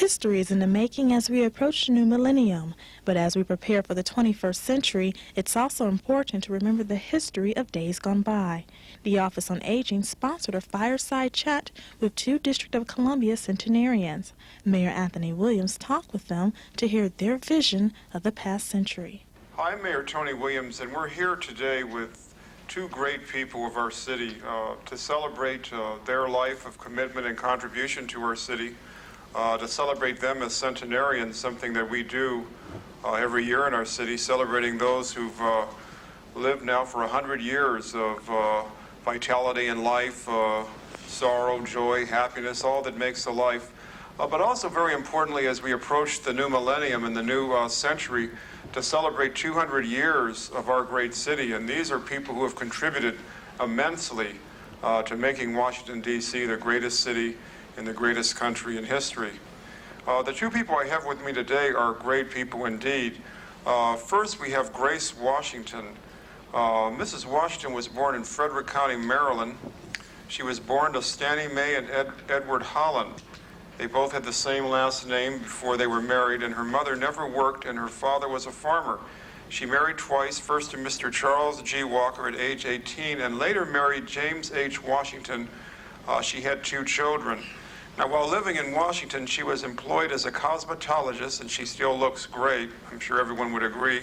History is in the making as we approach the new millennium, but as we prepare for the 21st century, it's also important to remember the history of days gone by. The Office on Aging sponsored a fireside chat with two District of Columbia centenarians. Mayor Anthony Williams talked with them to hear their vision of the past century. Hi, I'm Mayor Tony Williams, and we're here today with two great people of our city to celebrate their life of commitment and contribution to our city. To celebrate them as centenarians, something that we do every year in our city, celebrating those who've lived now for 100 years of vitality in life, sorrow, joy, happiness, all that makes a life. But also very importantly, as we approach the new millennium and the new century, to celebrate 200 years of our great city. And these are people who have contributed immensely to making Washington, D.C. the greatest city in the greatest country in history. The two people I have with me today are great people indeed. First, we have Grace Washington. Mrs. Washington was born in Frederick County, Maryland. She was born to Stanley May and Edward Holland. They both had the same last name before they were married, and her mother never worked and her father was a farmer. She married twice, first to Mr. Charles G. Walker at age 18 and later married James H. Washington. She had two children. Now, while living in Washington, she was employed as a cosmetologist, and she still looks great, I'm sure everyone would agree,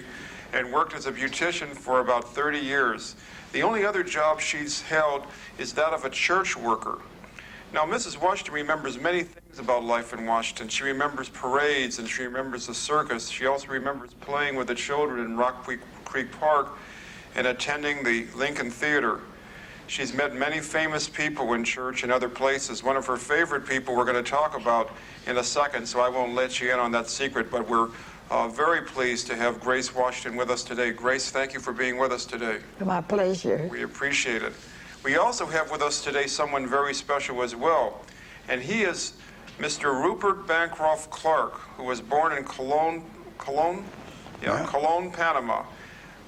and worked as a beautician for about 30 years. The only other job she's held is that of a church worker. Now, Mrs. Washington remembers many things about life in Washington. She remembers parades, and she remembers the circus. She also remembers playing with the children in Rock Creek Park and attending the Lincoln Theater. She's met many famous people in church and other places. One of her favorite people we're going to talk about in a second, so I won't let you in on that secret, but we're very pleased to have Grace Washington with us today. Grace, thank you for being with us today. My pleasure. We appreciate it. We also have with us today someone very special as well, and he is Mr. Rupert Bancroft Clark, who was born in Cologne, Panama.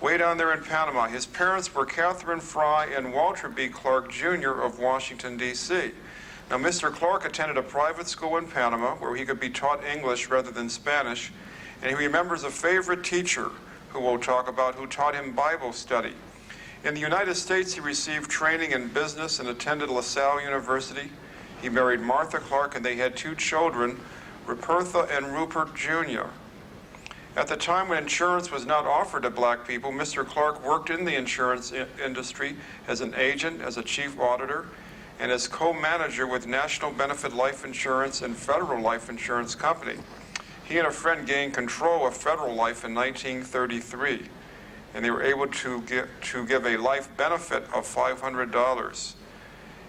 Way down there in Panama. His parents were Catherine Fry and Walter B. Clark, Jr. of Washington, D.C. Now, Mr. Clark attended a private school in Panama where he could be taught English rather than Spanish, and he remembers a favorite teacher who we'll talk about who taught him Bible study. In the United States, he received training in business and attended LaSalle University. He married Martha Clark, and they had two children, Rupertha and Rupert, Jr. At the time when insurance was not offered to black people, Mr. Clark worked in the insurance industry as an agent, as a chief auditor, and as co-manager with National Benefit Life Insurance and Federal Life Insurance Company. He and a friend gained control of Federal Life in 1933, and they were able to give a life benefit of $500.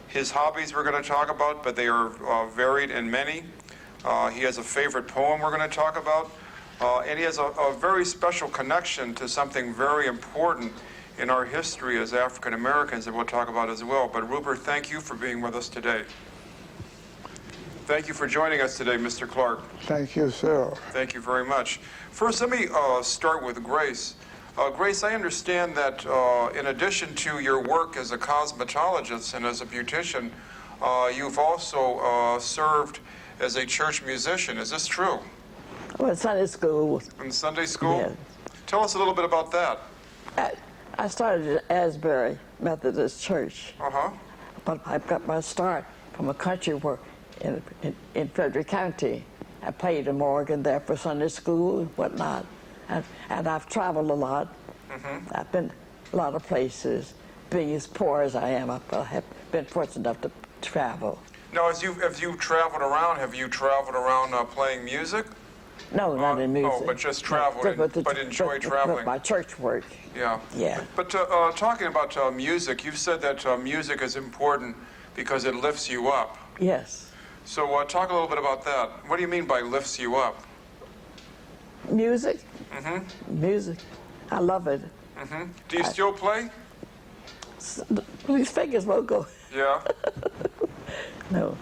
His hobbies we're going to talk about, but they are varied and many. He has a favorite poem we're going to talk about. And he has a very special connection to something very important in our history as African Americans that we'll talk about as well. But Rupert, thank you for being with us today. Thank you for joining us today, Mr. Clark. Thank you, sir. Thank you very much. First, let me start with Grace. Grace, I understand that in addition to your work as a cosmetologist and as a beautician, you've also served as a church musician. Is this true? Well, Sunday school. In Sunday school? Yes. Tell us a little bit about that. I started at Asbury Methodist Church. Uh-huh. But I got my start from a country work in Frederick County. I played in Morgan there for Sunday school and whatnot. And I've traveled a lot. Mm-hmm. I've been a lot of places. Being as poor as I am, I have been fortunate enough to travel. Now, as you've traveled around, have you traveled around playing music? No, not in music. Oh, but just traveled, but enjoy traveling. My church work. Yeah. Yeah. But talking about music, you've said that music is important because it lifts you up. Yes. So talk a little bit about that. What do you mean by lifts you up? Music. Mm-hmm. Music. I love it. Mm-hmm. Do you still play? These fingers won't go. Yeah. No.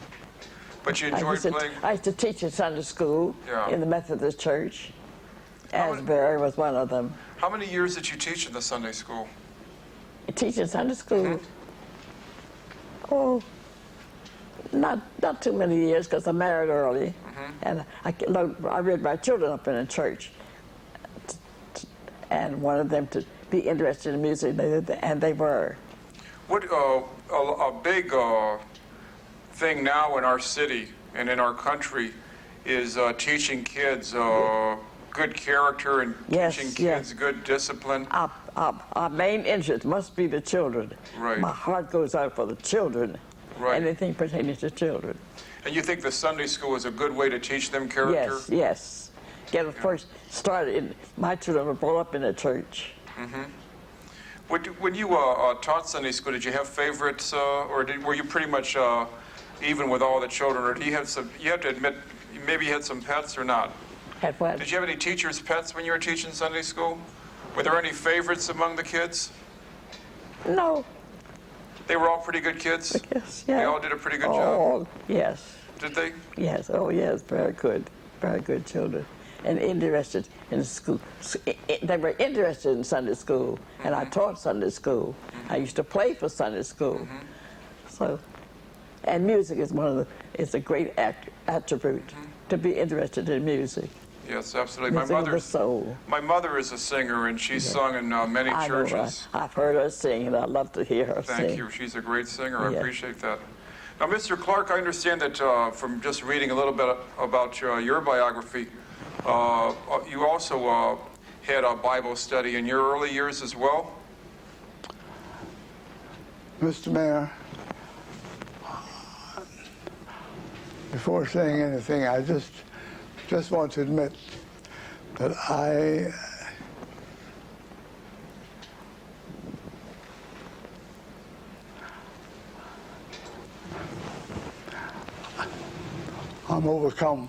But you enjoyed playing? I used to teach at Sunday school in the Methodist Church. Asbury was one of them. How many years did you teach in the Sunday school? Teach in Sunday school? Mm-hmm. Oh, not too many years because I married early. And I read my children up in a church, and wanted them to be interested in music, and they were. What a big thing now in our city and in our country is teaching kids good character and Yes, teaching yes. kids good discipline. Our main interest must be the children. Right. My heart goes out for the children. Right. Anything pertaining to children. And you think the Sunday school is a good way to teach them character? Yes, yes. Get them first started. My children were brought up in a church. When you taught Sunday school, did you have favorites, or were you pretty much even with all the children, or do you have some? You have to admit, maybe you had some pets or not. Had what? Did you have any teachers' pets when you were teaching Sunday school? Were there any favorites among the kids? No. They were all pretty good kids? Yes, yeah. They all did a pretty good job? Oh, yes. Did they? Yes, oh yes, very good. Very good children. And interested in school. They were interested in Sunday school, and I taught Sunday school. I used to play for Sunday school. So, and music is it's a great attribute to be interested in music. Yes, absolutely. Music of the soul. My mother is a singer, and she's sung in many I churches. know, I've heard her sing, and I love to hear her sing. Thank you. She's a great singer. I Yeah. appreciate that. Now, Mr. Clark, I understand that from just reading a little bit about your biography, you also had a Bible study in your early years as well? Mr. Mayor, before saying anything, I just want to admit that I'm overcome.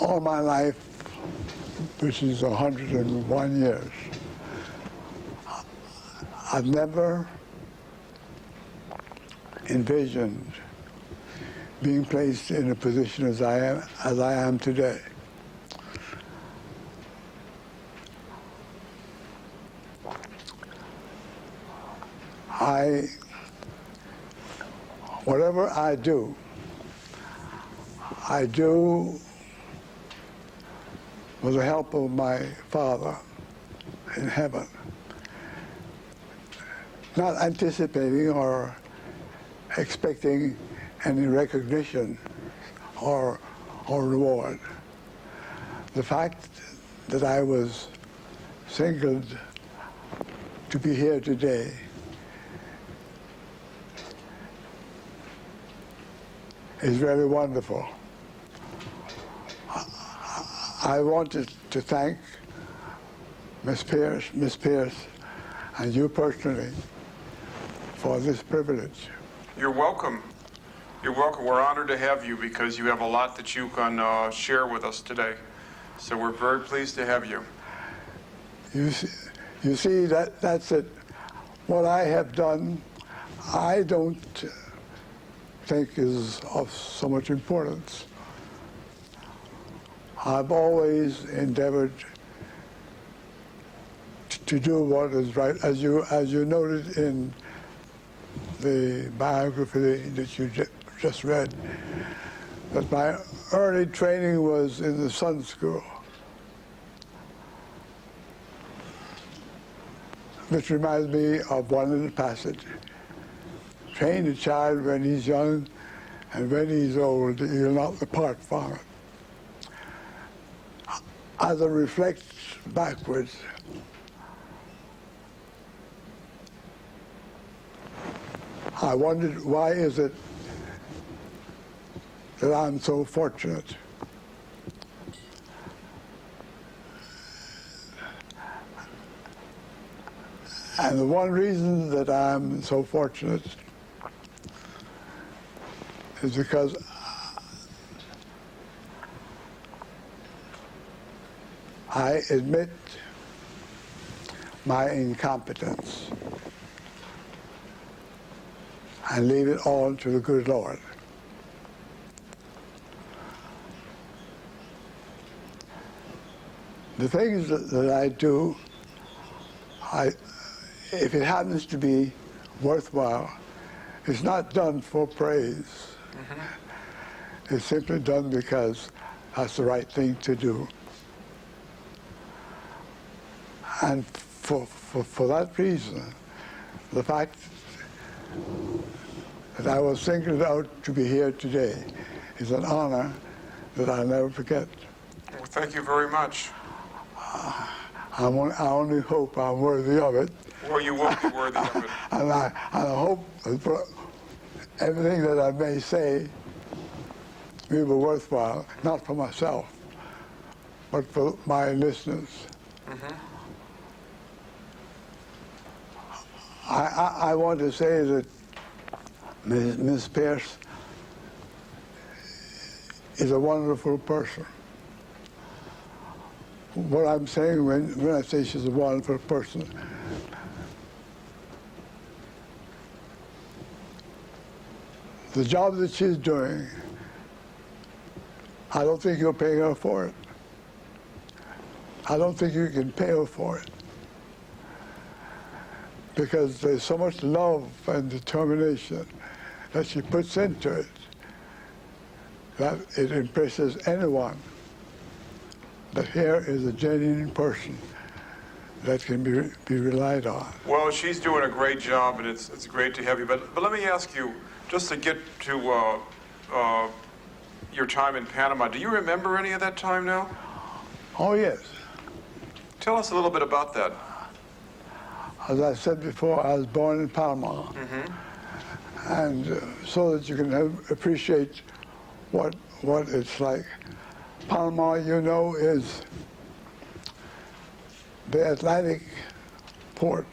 All my life, which is 101 years, I've never envisioned being placed in a position as I am today. Whatever I do with the help of my Father in heaven, not anticipating or expecting any recognition or reward. The fact that I was singled to be here today is very wonderful. I wanted to thank Miss Pierce, and you personally for this privilege. You're welcome. You're welcome. We're honored to have you because you have a lot that you can share with us today. So we're very pleased to have you. You see, that's it. What I have done, I don't think is of so much importance. I've always endeavored to do what is right, as you noted in the biography that you just read, that my early training was in the Sunday school, which reminds me of one little passage. Train a child when he's young, and when he's old, he'll not depart from it. As I reflect backwards, I wondered, why is it that I'm so fortunate? And the one reason that I'm so fortunate is because I admit my incompetence and leave it all to the good Lord. The things that I do, if it happens to be worthwhile, It's not done for praise. It's simply done because that's the right thing to do. And for that reason, the fact that I was singled out to be here today is an honor that I'll never forget. Well, thank you very much. I only hope I'm worthy of it. Well, you will be worthy of it. And I hope that for everything that I may say will be worthwhile, not for myself, but for my listeners. I want to say that Miss Pierce is a wonderful person. What I'm saying when I say she's a wonderful person, the job that she's doing, I don't think you're paying her for it. I don't think you can pay her for it. Because there's so much love and determination that she puts into it that it impresses anyone that here is a genuine person that can be relied on. Well, she's doing a great job, and it's great to have you. But let me ask you, just to get to your time in Panama, do you remember any of that time now? Oh, yes. Tell us a little bit about that. As I said before, I was born in Panama. And so that you can appreciate what it's like. Panama, you know, is the Atlantic port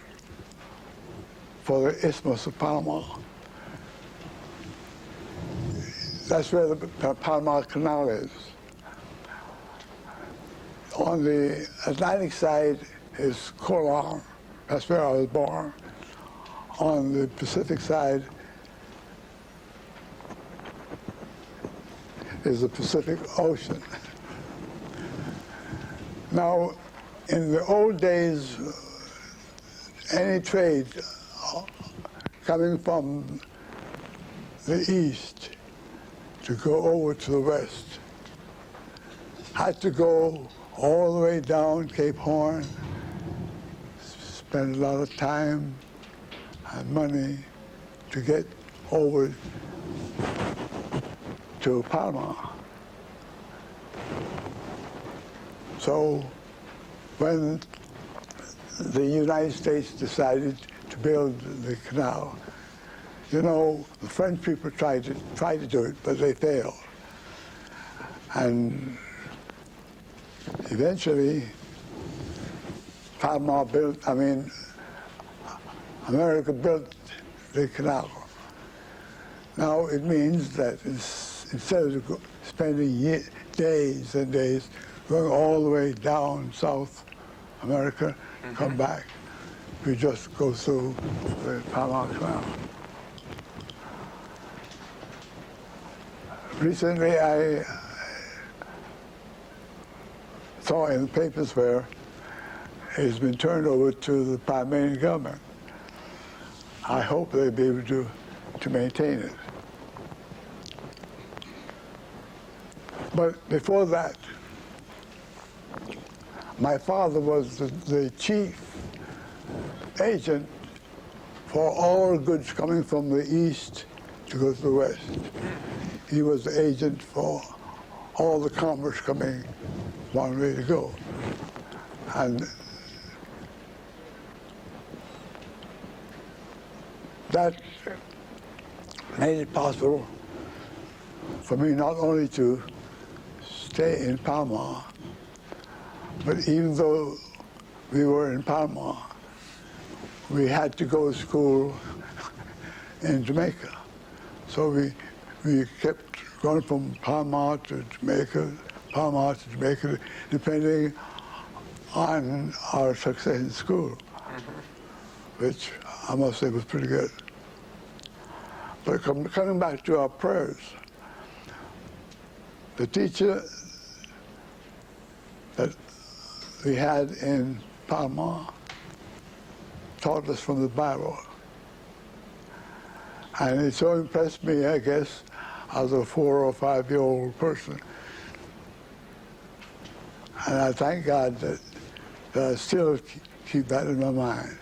for the Isthmus of Panama. That's where the Panama Canal is. On the Atlantic side is Colon. That's where I was born. On the Pacific side is the Pacific Ocean. Now, in the old days, any trade coming from the east to go over to the west had to go all the way down Cape Horn, spend a lot of time and money to get over to Panama. So when the United States decided to build the canal, you know, the French people tried to do it, but they failed. And eventually, America built the canal. Now it means that instead of spending days and days going all the way down South America, come back, we just go through the Panama Canal. Recently, I saw in the papers where it's been turned over to the Panamanian government. I hope they'll be able to maintain it. But before that, my father was the chief agent for all goods coming from the east to go to the west. He was the agent for all the commerce coming one way to go. And that made it possible for me not only to stay in Panama, but even though we were in Panama, we had to go to school in Jamaica. So we kept going from Panama to Jamaica, depending on our success in school, which I must say was pretty good. But coming back to our prayers, the teacher that we had in Panama taught us from the Bible. And it so impressed me, I guess, as a 4 or 5-year-old person. And I thank God that I still keep that in my mind.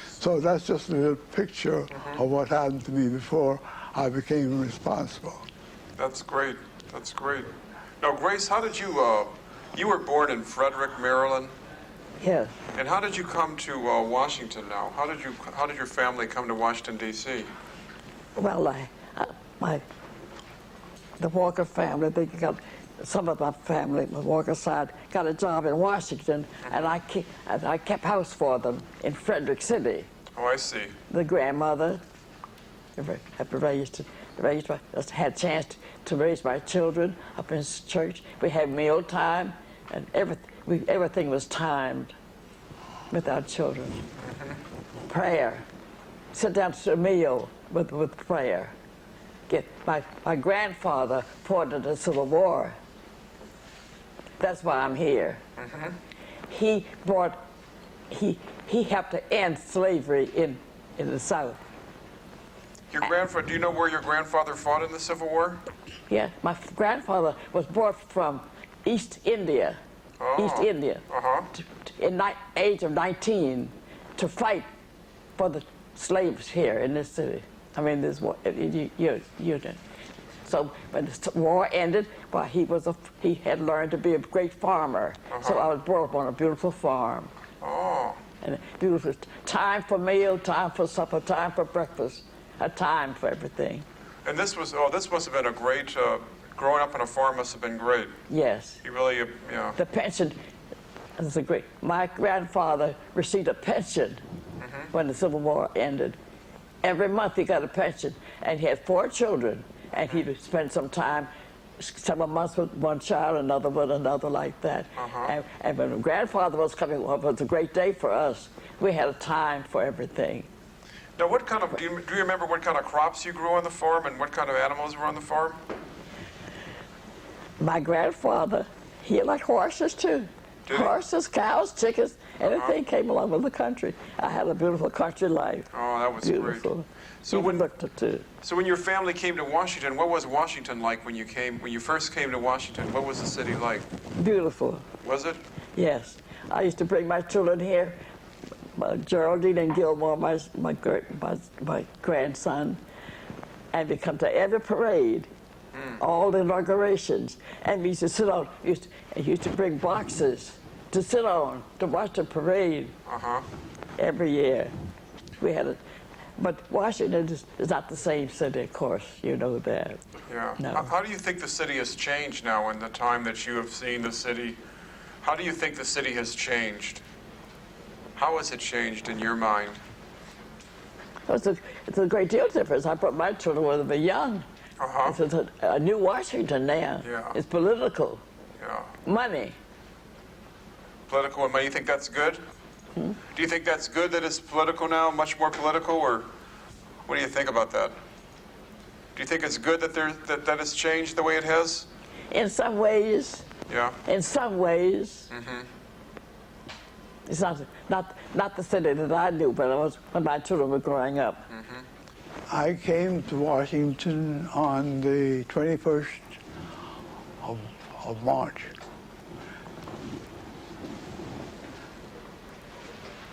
So that's just a little picture of what happened to me before I became responsible. That's great. That's great. Now, Grace, how did you were born in Frederick, Maryland? Yes. And how did you come to Washington now? How did your family come to Washington, D.C.? Well, the Walker family, they got, some of my family, the Walker side, got a job in Washington, and I kept house for them in Frederick City. Oh, I see. The grandmother, just had a chance to raise my children up in church. We had meal time, and everything was timed with our children. Prayer, sit down to a meal with prayer. My grandfather fought in the Civil War. That's why I'm here. He helped to end slavery in the South. Your grandfather, do you know where your grandfather fought in the Civil War? Yeah, my grandfather was brought from East India, in the age of 19, to fight for the slaves here in this city. I mean, this unit. So when the war ended, well, he had learned to be a great farmer. So I was brought up on a beautiful farm. Oh. And beautiful time for meal, time for supper, time for breakfast, a time for everything. And this must have been a great, growing up on a farm must have been great. Yes. You really, yeah. The pension is a great. My grandfather received a pension when the Civil War ended. Every month he got a pension, and he had 4 children, and he would spend some time, several months with one child, another with another, like that. And when my grandfather was coming, well, it was a great day for us. We had a time for everything. Now, what kind of, do you remember what kind of crops you grew on the farm and what kind of animals were on the farm? My grandfather, he liked horses too. Did he? Horses, cows, chickens, anything came along with the country. I had a beautiful country life. Oh, that was Beautiful. great. So Even looked at too. So when your family came to Washington, what was Washington like when you first came to Washington? What was the city like? Beautiful. Was it? Yes. I used to bring my children here, Geraldine and Gilmore, my grandson, and we come to every parade, all the inaugurations, and we used to sit on, used to bring boxes to sit on, to watch the parade every year. We had but Washington is not the same city, of course, you know that. Yeah. No. How do you think the city has changed now in the time that you have seen the city? How do you think the city has changed? How has it changed in your mind? It's a great deal of difference. I brought my children when they were young. It's a new Washington now. Yeah. It's political. Yeah. Money. Political and money. You think that's good? Do you think that's good that it's political now, much more political, or what do you think about that? Do you think it's good that that it's changed the way it has? In some ways. Yeah. In some ways. It's not the city that I knew, but it was when my children were growing up. I came to Washington on the 21st of March,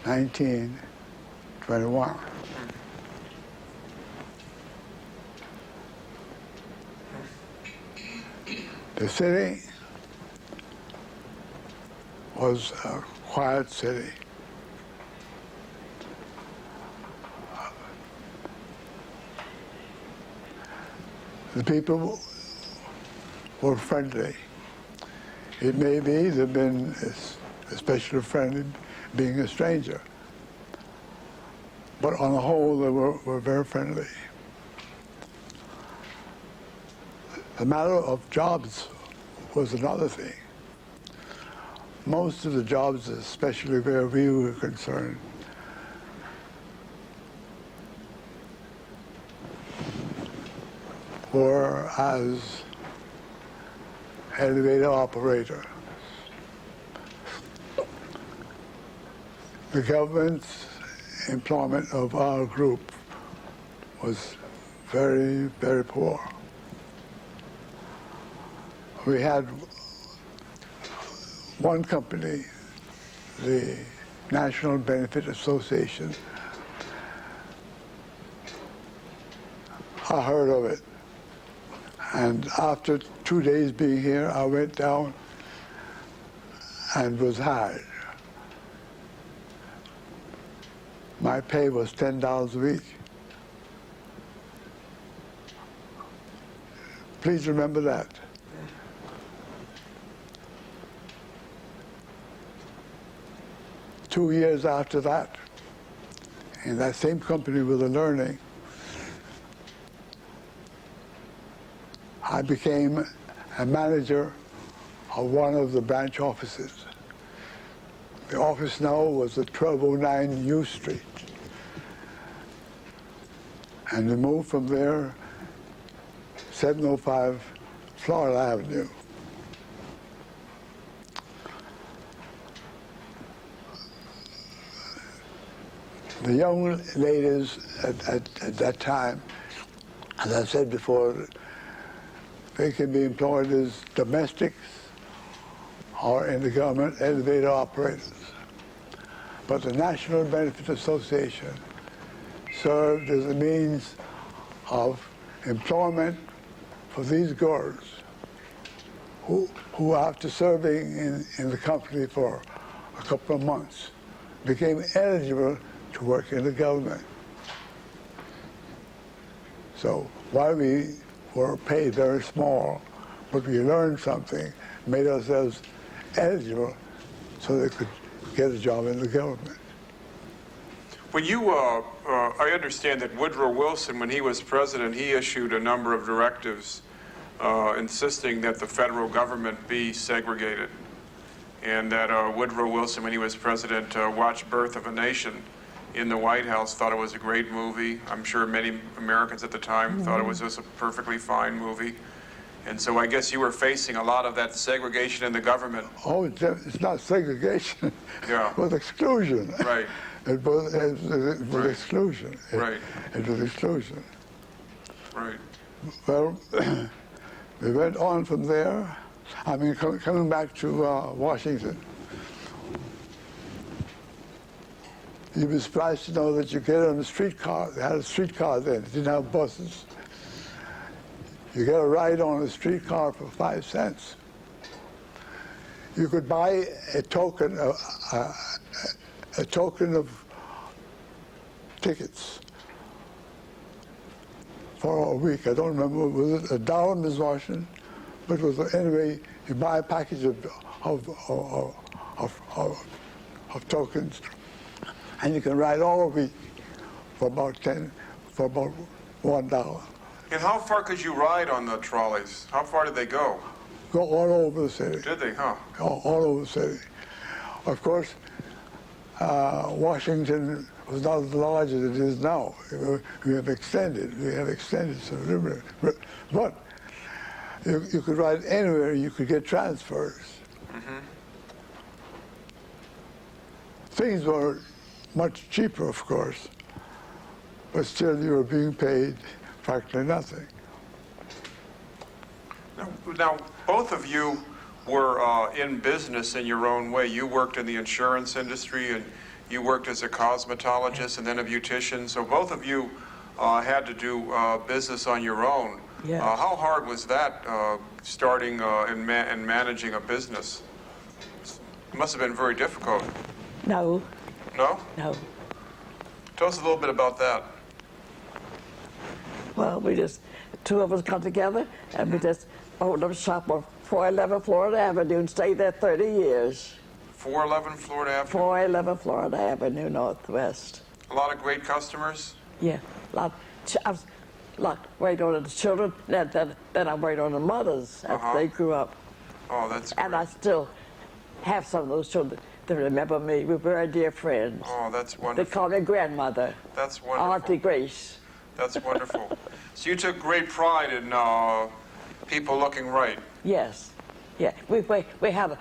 1921. The city was a quiet city. The people were friendly. It may be they've been especially friendly being a stranger, but on the whole they were very friendly. The matter of jobs was another thing. Most of the jobs, especially where we were concerned, were as elevator operator. The government's employment of our group was very, very poor. We had one company, the National Benefit Association. I heard of it. And after 2 days being here, I went down and was hired. My pay was $10 a week. Please remember that. Two years after that, in that same company with the learning, I became a manager of one of the branch offices. The office now was at 1209 U Street. And we moved from there 705 Florida Avenue. The young ladies at that time, as I said before, they can be employed as domestics or in the government, elevator operators. But the National Benefit Association served as a means of employment for these girls who after serving in the company for a couple of months, became eligible to work in the government. So while we were paid very small, but we learned something, made ourselves eligible so they could get a job in the government. When you, I understand that Woodrow Wilson, when he was president, he issued a number of directives insisting that the federal government be segregated, and that Woodrow Wilson, when he was president, watched Birth of a Nation in the White House, thought it was a great movie. I'm sure many Americans at the time thought it was just a perfectly fine movie. And so I guess you were facing a lot of that segregation in the government. Oh, it's not segregation. Yeah. It was exclusion. Right. It was exclusion. Right. It was exclusion. Right. Well, we went on from there. I mean, coming back to Washington. You'd be surprised to know that you get on a streetcar. They had a streetcar then. They didn't have buses. You get a ride on a streetcar for 5 cents. You could buy a token of tickets for a week. I don't remember, was it $1, Ms. Washington? But it was, anyway, you buy a package of tokens, and you can ride all week for about $1. And how far could you ride on the trolleys? How far did they go? Go all over the city. Did they, huh? All over the city. Of course, Washington was not as large as it is now. We have extended so but you could ride anywhere. You could get transfers. Mm-hmm. Things were much cheaper, of course, but still you were being paid practically nothing. Now, both of you were in business in your own way. You worked in the insurance industry, and you worked as a cosmetologist and then a beautician. So both of you had to do business on your own. Yes. How hard was that, starting and managing a business? It must have been very difficult. No. No? No. Tell us a little bit about that. Well, two of us got together and we just opened up a shop on 411 Florida Avenue and stayed there 30 years. 411 Florida Avenue? 411 Florida Avenue, Northwest. A lot of great customers? Yeah, I was waiting on the children, then I waited on the mothers after they grew up. Oh, that's great. And I still have some of those children that remember me. We're very dear friends. Oh, that's They wonderful. call me grandmother. That's wonderful. Auntie Grace. That's wonderful. So you took great pride in people looking right. Yes. Yeah. We have,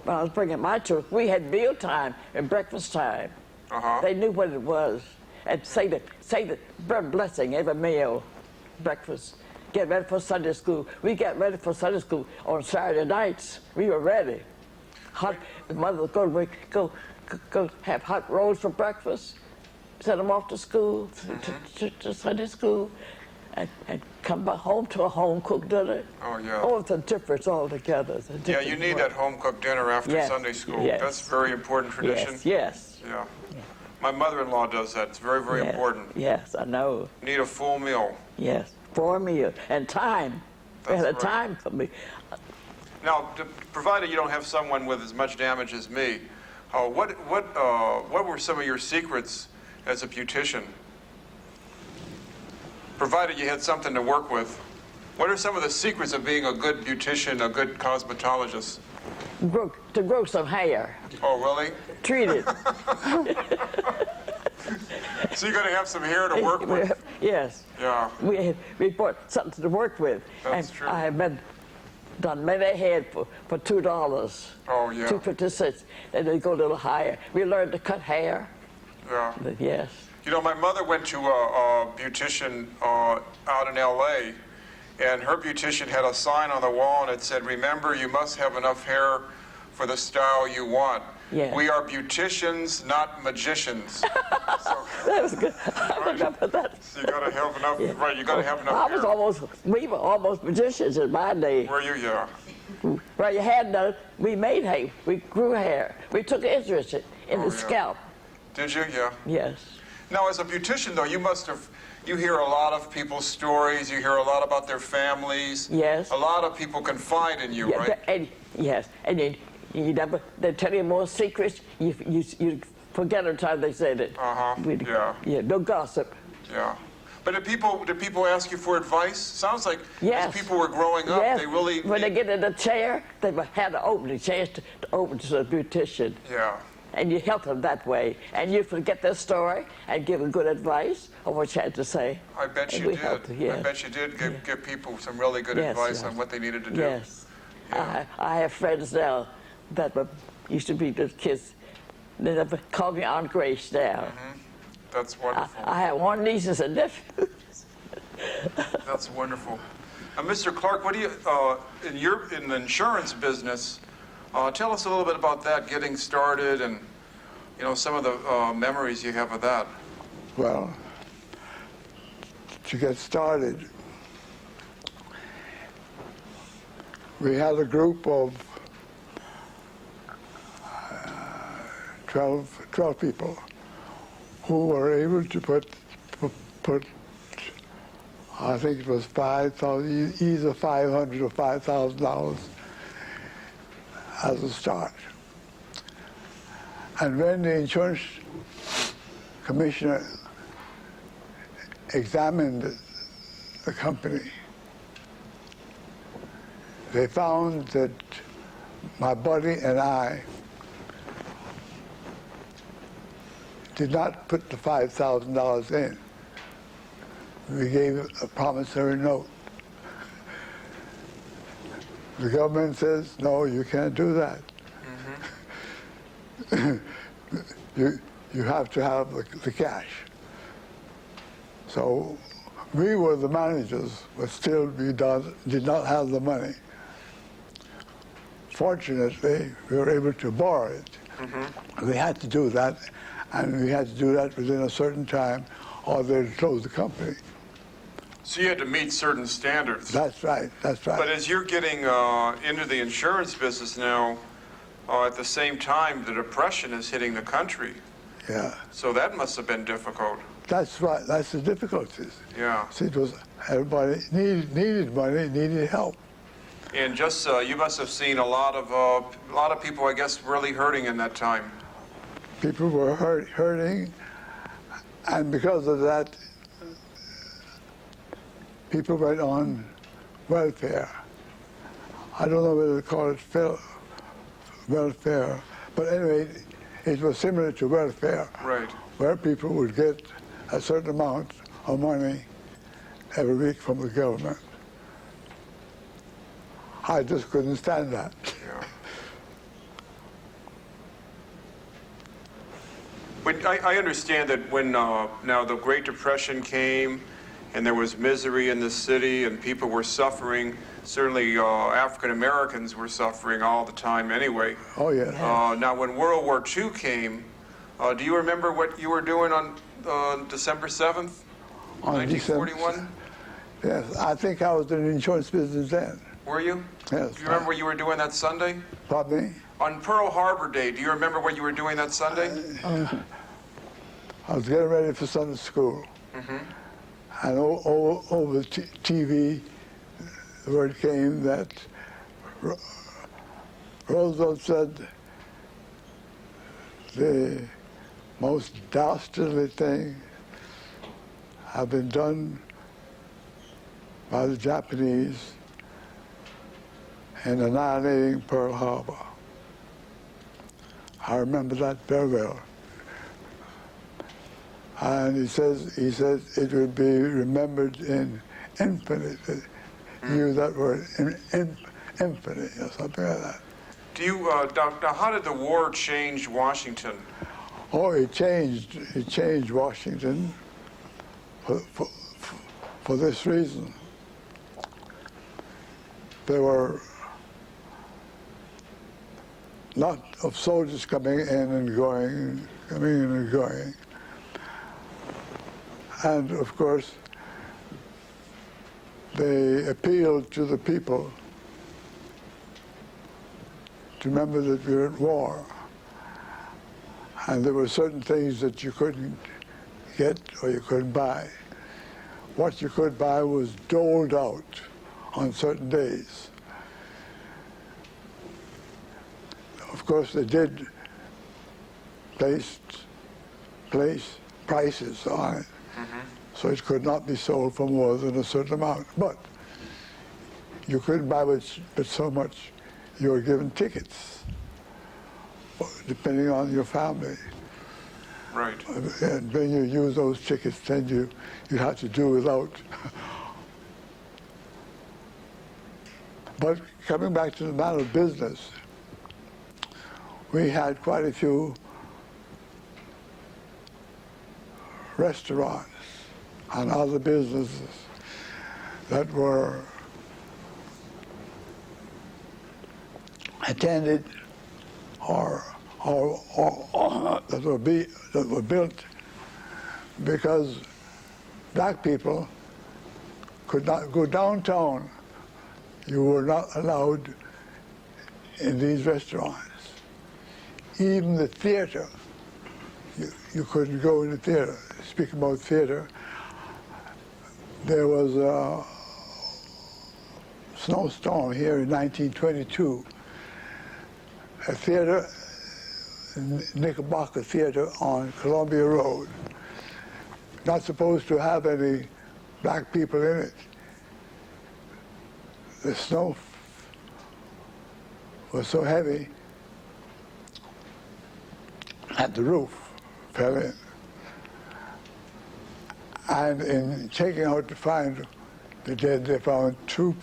when I was bringing my children, we had meal time and breakfast time. Uh-huh. They knew what it was. and say the bread blessing every meal, breakfast. Get ready for Sunday school. We get ready for Sunday school on Saturday nights. We were ready. The mother would go have hot rolls for breakfast, send them off to school, to Sunday school, and come back home to a home-cooked dinner. Oh, yeah. Oh, it's a difference altogether. Yeah, you need that home-cooked dinner after Yes, Sunday school. yes. That's a very important tradition. Yes. Yeah. My mother-in-law does that. It's very, very Yes. important. Yes, I know. Need a full meal. Yes, for a meal and time. We had a That's right. time for me. Now, provided you don't have someone with as much damage as me, what were some of your secrets as a beautician? Provided you had something to work with, what are some of the secrets of being a good beautician, a good cosmetologist? To grow some hair, Oh, really? treat it. So you're going to have some hair to work with? Yes. Yeah. We bought something to work with. That's and true. I have done many head for $2. Oh, yeah. $2.56, and they go a little higher. We learned to cut hair. Yeah. Yes. You know, my mother went to a beautician out in L.A., and her beautician had a sign on the wall, and it said, "Remember, you must have enough hair for the style you want. Yeah. We are beauticians, not magicians." So, That was good. I remember that. so you got to have enough, right, you got to have enough hair. We were almost magicians in my day. Were you? Yeah. Well, you had no, we made hair, we grew hair. We took interest in Oh, the yeah. scalp. Did you? Yeah. Yes. Now, as a beautician, though, you hear a lot of people's stories, you hear a lot about their families. Yes. A lot of people confide in you, Yeah, right? yes, and you never, they tell you more secrets, you forget every time they said it. Uh-huh, yeah. Yeah, no gossip. Yeah. But did people ask you for advice? Sounds like Yes. as people were growing up, Yes. they really... When they get in a chair, they had to open the chance to open to a beautician. Yeah. And you help them that way. And you forget their story and give them good advice on what you had to say. I bet And you we did. helped, yes. I bet you did give people some really good Yes, advice yes. on what they needed to do. Yes. Yeah. I have friends now that used to be the kids. They never call me Aunt Grace now. That's wonderful. I have one nieces and nephews. That's wonderful. Mr. Clark, what do you in the insurance business? Tell us a little bit about that, getting started, and some of the memories you have of that. Well, to get started, we had a group of 12 people who were able to put I think it was $5,000, either $500 or $5,000 as a start. And when the insurance commissioner examined the company, they found that my buddy and I did not put the $5,000 in. We gave a promissory note. The government says, no, you can't do that. You have to have the cash. So we were the managers, but still we did not have the money. Fortunately, we were able to borrow it. We had to do that, and we had to do that within a certain time, or they'd close the company. So you had to meet certain standards. That's right, that's right. But as you're getting into the insurance business now, at the same time, the Depression is hitting the country. Yeah, So that must have been difficult. that's right, that's the difficulties. Yeah. See, it was, everybody needed money, needed help. And just you must have seen a lot of people, I guess, really hurting in that time. People were hurting, and because of that, people went on welfare. I don't know whether to call it welfare, but anyway, it was similar to welfare, Right. where people would get a certain amount of money every week from the government. I just couldn't stand that. Yeah. I understand that when now the Great Depression came and there was misery in the city and people were suffering, certainly African Americans were suffering all the time anyway. Oh, yeah. Now when World War II came, do you remember what you were doing on December 7th, On 1941? Yes, I think I was in the insurance business then. Were you? Yes. Do you remember what you were doing that Sunday? Pardon me? On Pearl Harbor Day, do you remember what you were doing that Sunday? I was getting ready for Sunday school. And over TV, the word came that Roosevelt said the most dastardly thing have been done by the Japanese in annihilating Pearl Harbor. I remember that very well. And he says it would be remembered in infinite. He used that word, infinite, or something like that. Do you, now how did the war change Washington? Oh, it changed Washington for this reason. There were lot of soldiers coming in and going. And of course, they appealed to the people to remember that we were at war. And there were certain things that you couldn't get or you couldn't buy. What you could buy was doled out on certain days. Of course, they did place prices on it, so it could not be sold for more than a certain amount. But you couldn't buy but so much. You were given tickets, depending on your family. Right. And when you use those tickets, then you have to do without. But coming back to the matter of business, we had quite a few restaurants and other businesses that were attended or that were built because black people could not go downtown. You were not allowed in these restaurants. Even the theater, you couldn't go in the theater. Speaking about theater, there was a snowstorm here in 1922. A theater, Knickerbocker Theater on Columbia Road, not supposed to have any black people in it. The snow was so heavy that the roof fell in. And in checking out to find the dead, they found two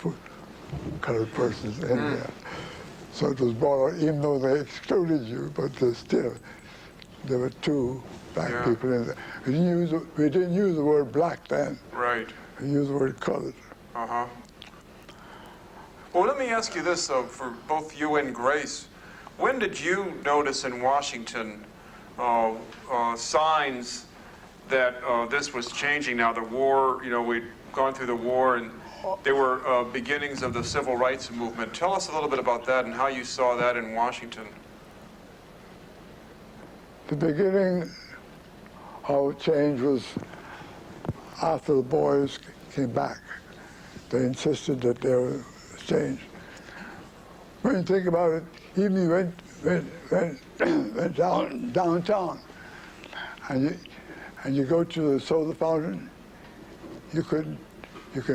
colored persons in there. So it was brought out, even though they excluded you, but there were two black people in there. We didn't use the word black then. Right. We used the word colored. Uh-huh. Well, let me ask you this, though, for both you and Grace. When did you notice in Washington signs that this was changing? Now, the war, we'd gone through the war, and there were beginnings of the civil rights movement. Tell us a little bit about that and how you saw that in Washington. The beginning of change was after the boys came back. They insisted that there was change. When you think about it, even you went downtown, and you go to the soda fountain, you can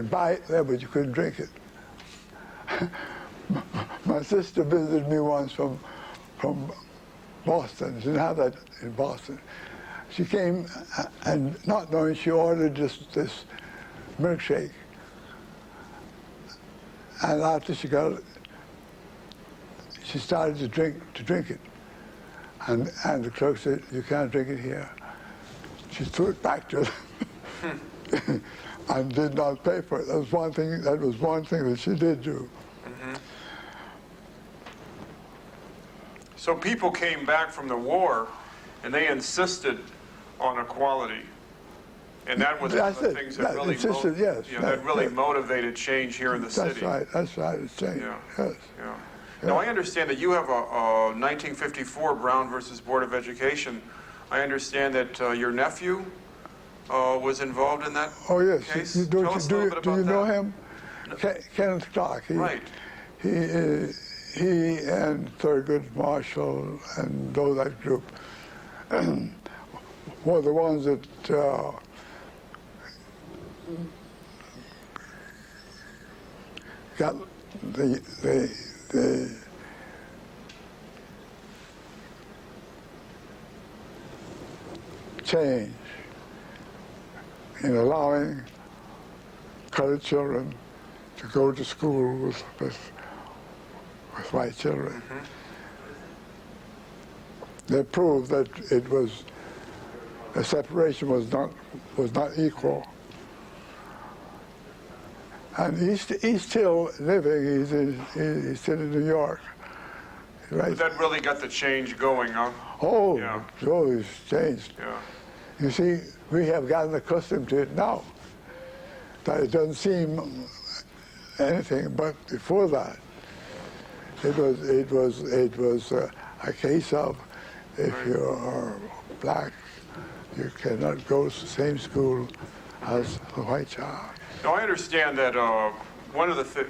buy it there, but you couldn't drink it. My sister visited me once from Boston. She didn't have that in Boston. She came, and not knowing, she ordered this milkshake. And after she got it, she started to drink it. And the clerk said, "You can't drink it here." She threw it back to them and did not pay for it. That was one thing that she did do. So people came back from the war, and they insisted on equality. And that was one of the things that really, that really motivated change here in the city. That's right, it's changed, Yeah. yes. Yeah. Now, I understand that you have a 1954 Brown versus Board of Education. I understand that your nephew was involved in that case. Yes. Tell us a little bit about do you know that. him? Kenneth Clark. Right. He and Thurgood Marshall and that group were the ones that got the change in allowing colored children to go to school with white children. They proved that the separation was not equal. And he's still living. He's still in New York. Right. But that really got the change going, huh? Oh, Yeah. It's changed. Yeah. You see, we have gotten accustomed to it now. That it doesn't seem anything, but before that, it was a case of if you are black, you cannot go to the same school as a white child. Now, I understand that one of the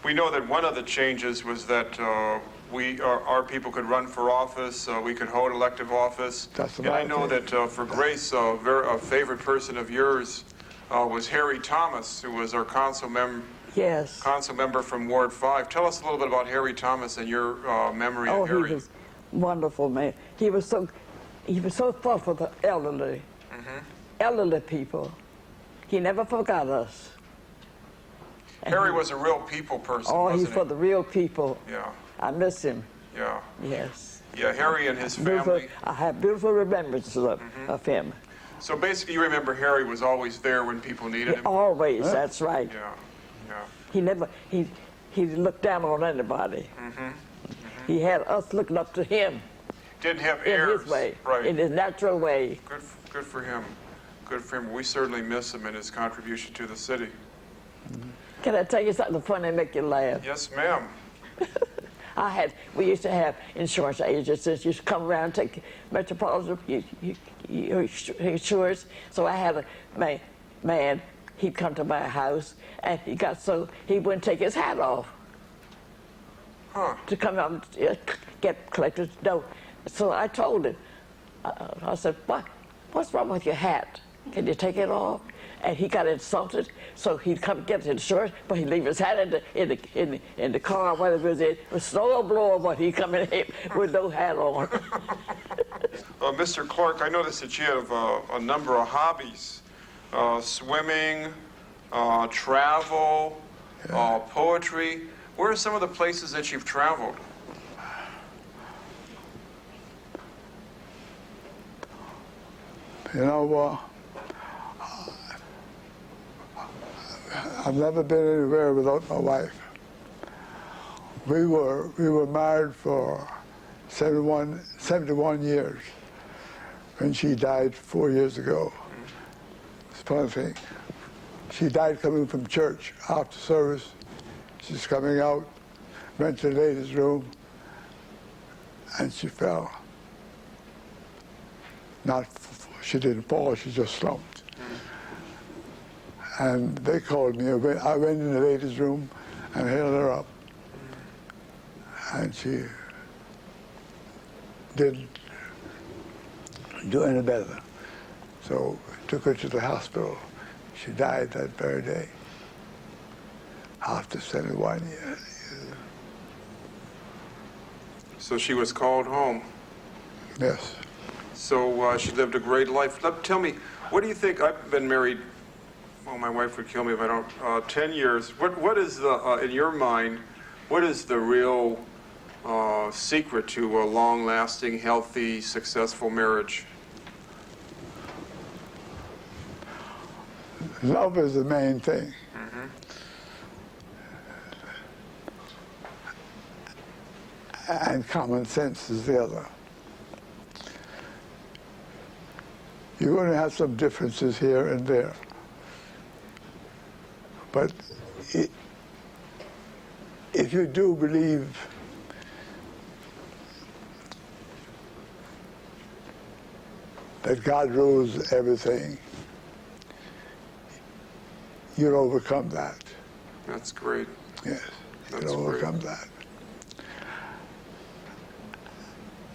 we know that one of the changes was that our people could run for office, we could hold elective office. That's and I know that for Grace, a favorite person of yours was Harry Thomas, who was our council member. Yes. Council member from Ward 5. Tell us a little bit about Harry Thomas and your memory of Harry. Oh, he was wonderful, man. He was so thoughtful for the elderly, elderly people. He never forgot us. Harry was a real people person, Oh, wasn't he's he? for the real people. Yeah. I miss him. Yeah. Yes. Yeah, Harry and his family. I have beautiful remembrances of him. So basically, you remember Harry was always there when people needed him? Always, that's right. Yeah. Yeah. He never, he looked down on anybody. He had us looking up to him Didn't have in heirs. his way, Right. in his natural way. Good for him. Good for him. We certainly miss him and his contribution to the city. Can I tell you something funny to make you laugh? Yes, ma'am. We used to have insurance agents that used to come around and take metropolitan insurance. So I had a man, he'd come to my house, and he wouldn't take his hat off to come out and get collector's note. So I told him, I said, what's wrong with your hat? Can you take it off? And he got insulted, so he'd come get his insurance, but he'd leave his hat in the car, whatever it was snow or blow, but he'd come in with no hat on. Mr. Clark, I noticed that you have a number of hobbies. Swimming, travel, poetry. Where are some of the places that you've traveled? You know, I've never been anywhere without my wife. We were married for 71 years, and she died 4 years ago. It's a funny thing. She died coming from church after service. She's coming out, went to the ladies' room, and she fell. She didn't fall, she just slumped. And they called me. I went in the ladies' room and held her up. And she didn't do any better. So I took her to the hospital. She died that very day, after 71 years. So she was called home. Yes. So she lived a great life. Tell me, what do you think? I've been married, well, my wife would kill me if I don't, 10 years. What is in your mind, what is the real secret to a long-lasting, healthy, successful marriage? Love is the main thing. And common sense is the other. You're going to have some differences here and there. But if you do believe that God rules everything, you'll overcome that. That's great. Yes, That's you'll overcome great. that.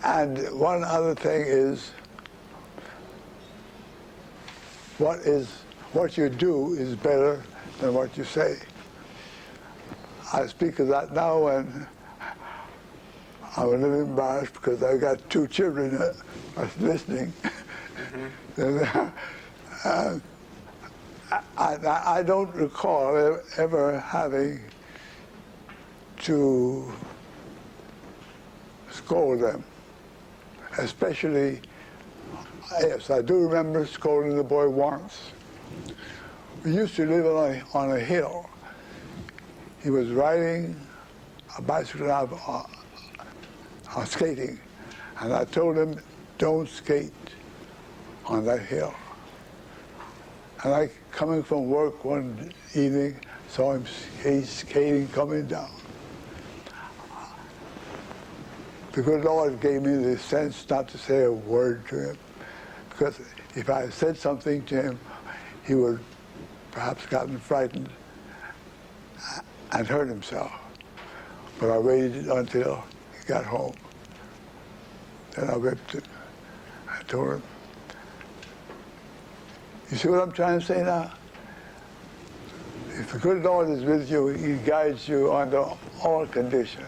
And one other thing is, what you do is better than what you say. I speak of that now, and I'm a little embarrassed because I got two children that are listening. I don't recall ever having to scold them, especially, yes, I do remember scolding the boy once. We used to live on a hill. He was riding a bicycle or skating, and I told him, don't skate on that hill. And I, coming from work one evening, saw him skating coming down. The good Lord gave me the sense not to say a word to him, because if I said something to him, he would perhaps gotten frightened and hurt himself. But I waited until he got home. Then I whipped him. I told him, you see what I'm trying to say now? If the good Lord is with you, he guides you under all conditions.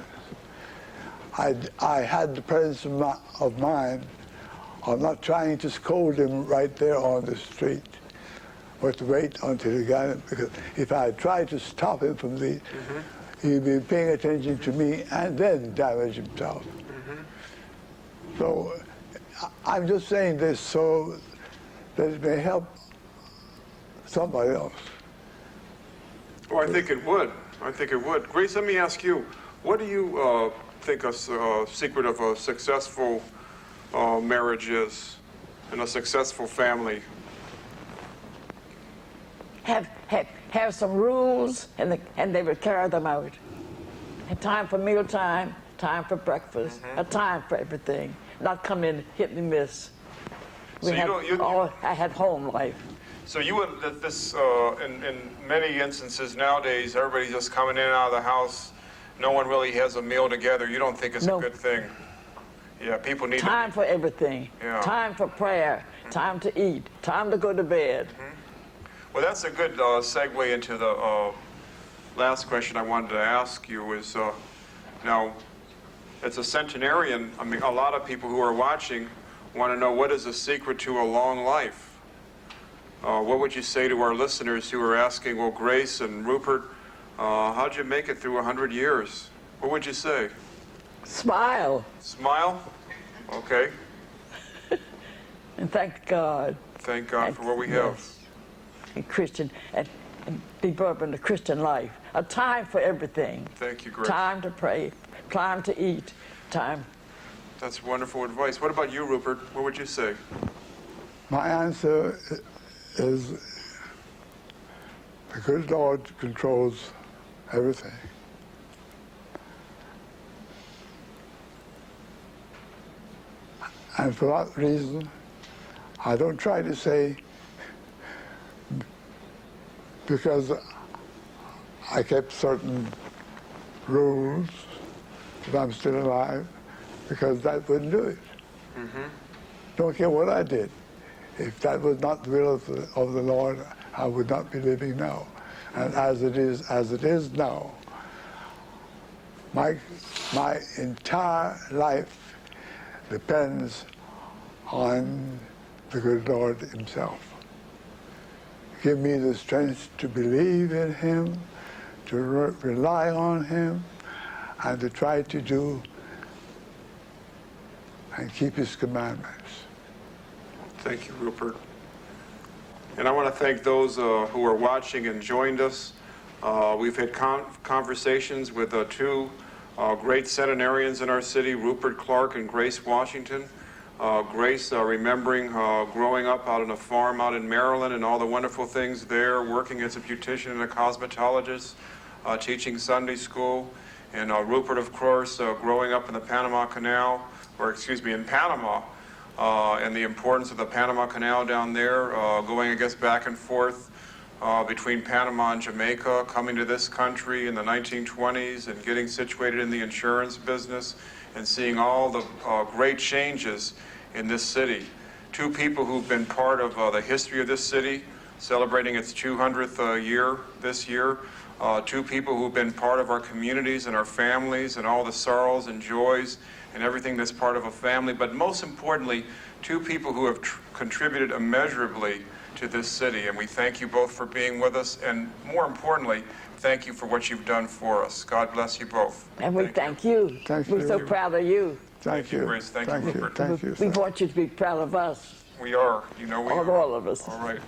I had the presence of mind of not trying to scold him right there on the street, but to wait until he got him, because if I tried to stop him from the, he'd be paying attention to me and then damage himself. So I'm just saying this so that it may help somebody else. Well, I think it would. I think it would. Grace, let me ask you, what do you think a secret of a successful marriage is and a successful family? Have some rules, and they would carry them out. A time for mealtime, time for breakfast, a time for everything. Not come in hit and miss. I had home life. So you would, this, in many instances nowadays, everybody's just coming in and out of the house. No one really has a meal together. You don't think it's a good thing? Yeah, people need time for everything. Yeah. Time for prayer. Time to eat. Time to go to bed. Well, that's a good segue into the last question I wanted to ask you is, now, as a centenarian, I mean, a lot of people who are watching want to know what is the secret to a long life. What would you say to our listeners who are asking, well, Grace and Rupert, how'd you make it through 100 years? What would you say? Smile. Smile? Okay. And thank God. Thank God for what we have. Yes. And Christian, and be brought in the Christian life. A time for everything. Thank you, Grace. Time to pray, time to eat, time. That's wonderful advice. What about you, Rupert? What would you say? My answer is the good Lord controls everything. And for that reason, I don't try to say, because I kept certain rules that I'm still alive, because that wouldn't do it. Don't care what I did. If that was not the will of the Lord, I would not be living now. And as it is now, my entire life depends on the good Lord himself. Give me the strength to believe in him, to rely on him, and to try to do and keep his commandments. Thank you, Rupert. And I want to thank those who are watching and joined us. We've had conversations with two great centenarians in our city, Rupert Clark and Grace Washington. Grace, remembering growing up out on a farm out in Maryland and all the wonderful things there, working as a beautician and a cosmetologist, teaching Sunday school. And Rupert, of course, growing up in the Panama Canal, in Panama, and the importance of the Panama Canal down there, going, I guess, back and forth between Panama and Jamaica, coming to this country in the 1920s and getting situated in the insurance business and seeing all the great changes in this city. Two people who've been part of the history of this city, celebrating its 200th year this year. Two people who've been part of our communities and our families and all the sorrows and joys and everything that's part of a family. But most importantly, two people who have contributed immeasurably to this city. And we thank you both for being with us. And more importantly, thank you for what you've done for us. God bless you both. And we thank you. Thank We're you. so proud of you. Thank you. Grace. Thank you, Rupert. Thank you. We sir. want you to be proud of us. We are. You know we are. All of us. All right.